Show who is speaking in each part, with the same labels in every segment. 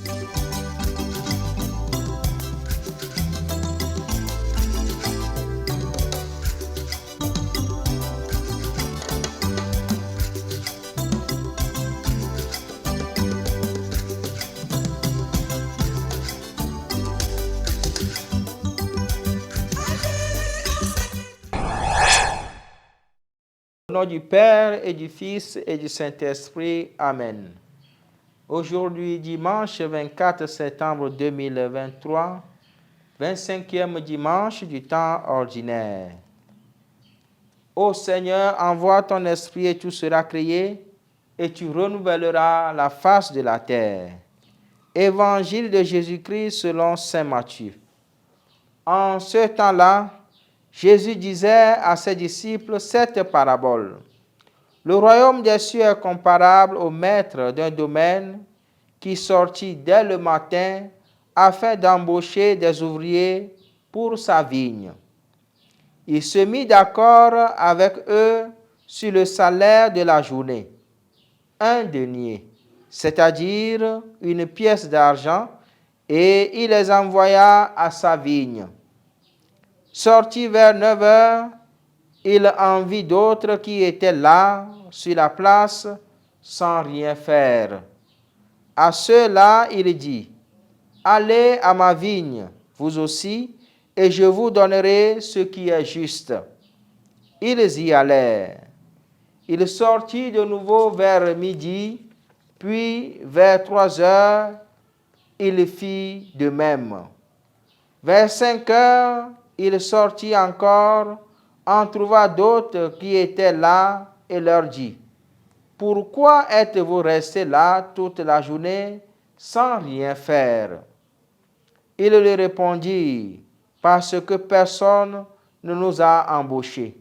Speaker 1: Au nom du Père et du Fils et du Saint-Esprit. Amen. Aujourd'hui, dimanche 24 septembre 2023, 25e dimanche du temps ordinaire. Ô Seigneur, envoie ton esprit et tout sera créé, et tu renouvelleras la face de la terre. Évangile de Jésus-Christ selon saint Matthieu. En ce temps-là, Jésus disait à ses disciples cette parabole. Le royaume des cieux est comparable au maître d'un domaine qui sortit dès le matin afin d'embaucher des ouvriers pour sa vigne. Il se mit d'accord avec eux sur le salaire de la journée, 1 denier, c'est-à-dire une pièce d'argent, et il les envoya à sa vigne. Sorti vers 9 heures, il en vit d'autres qui étaient là, sur la place, sans rien faire. À ceux-là, il dit, « Allez à ma vigne, vous aussi, et je vous donnerai ce qui est juste. » Ils y allèrent. Il sortit de nouveau vers midi, puis vers 3 heures, il fit de même. Vers 5 heures, il sortit encore, en trouva d'autres qui étaient là et leur dit, « Pourquoi êtes-vous restés là toute la journée sans rien faire ?» Ils lui répondirent, « Parce que personne ne nous a embauchés. »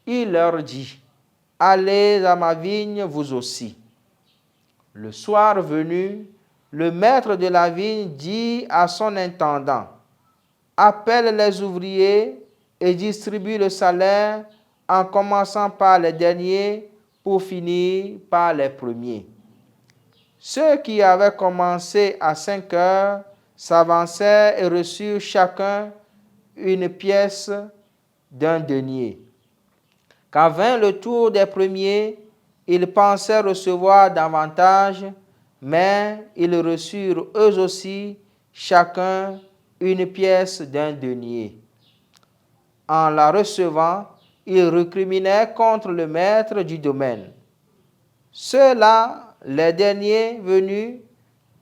Speaker 1: Il leur dit, « Allez à ma vigne vous aussi. » Le soir venu, le maître de la vigne dit à son intendant, « Appelle les ouvriers et distribue le salaire en commençant par les derniers pour finir par les premiers. » Ceux qui avaient commencé à 5 heures s'avancèrent et reçurent chacun une pièce d'1 denier. Quand vint le tour des premiers, ils pensaient recevoir davantage, mais ils reçurent eux aussi chacun une pièce d'1 denier. En la recevant, ils recriminaient contre le maître du domaine. Ceux-là, les derniers venus,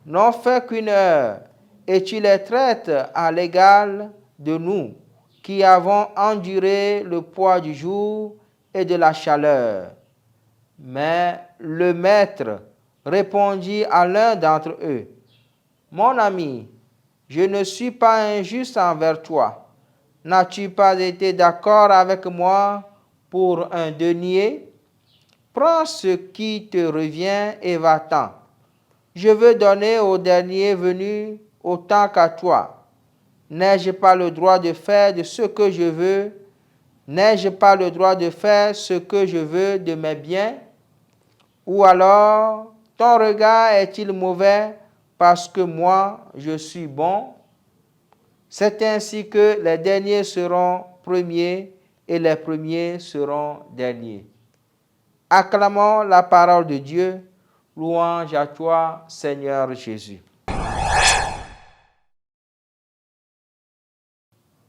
Speaker 1: n'ont fait qu'1 heure, et tu les traites à l'égal de nous, qui avons enduré le poids du jour et de la chaleur. Mais le maître répondit à l'un d'entre eux, « Mon ami, je ne suis pas injuste envers toi. N'as-tu pas été d'accord avec moi pour 1 denier? Prends ce qui te revient et va-t'en. Je veux donner au dernier venu autant qu'à toi. N'ai-je pas le droit de faire de ce que je veux? N'ai-je pas le droit de faire ce que je veux de mes biens? Ou alors, ton regard est-il mauvais parce que moi, je suis bon? » C'est ainsi que les derniers seront premiers et les premiers seront derniers. Acclamons la parole de Dieu. Louange à toi, Seigneur Jésus.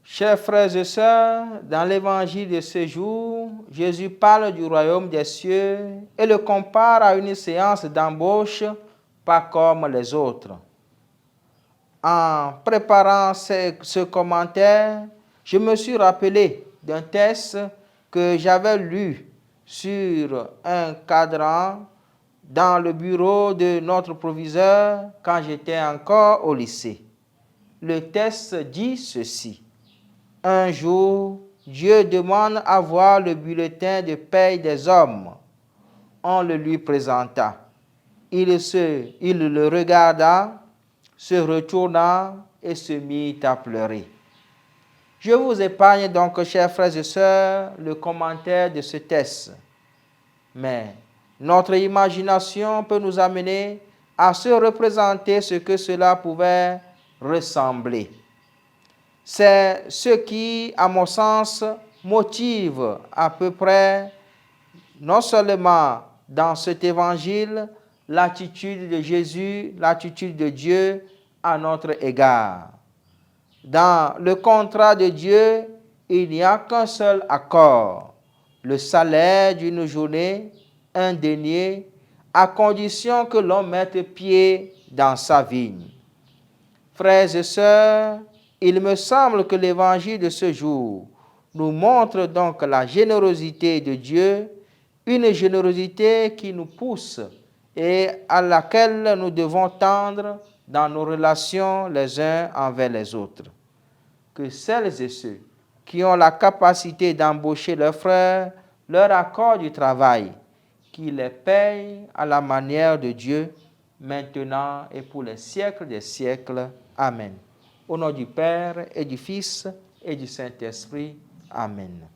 Speaker 1: Chers frères et sœurs, dans l'évangile de ce jour, Jésus parle du royaume des cieux et le compare à une séance d'embauche pas comme les autres. En préparant ce commentaire, je me suis rappelé d'un texte que j'avais lu sur un cadran dans le bureau de notre proviseur quand j'étais encore au lycée. Le texte dit ceci. Un jour, Dieu demande à voir le bulletin de paie des hommes. On le lui présenta. Il le regarda, se retourna et se mit à pleurer. Je vous épargne donc, chers frères et sœurs, le commentaire de ce texte. Mais notre imagination peut nous amener à se représenter ce que cela pouvait ressembler. C'est ce qui, à mon sens, motive à peu près, non seulement dans cet évangile, l'attitude de Jésus, l'attitude de Dieu à notre égard. Dans le contrat de Dieu, il n'y a qu'un seul accord, le salaire d'une journée, un denier, à condition que l'on mette pied dans sa vigne. Frères et sœurs, il me semble que l'évangile de ce jour nous montre donc la générosité de Dieu, une générosité qui nous pousse et à laquelle nous devons tendre dans nos relations les uns envers les autres. Que celles et ceux qui ont la capacité d'embaucher leurs frères leur accordent du travail, qui les paye à la manière de Dieu, maintenant et pour les siècles des siècles. Amen. Au nom du Père et du Fils et du Saint-Esprit. Amen.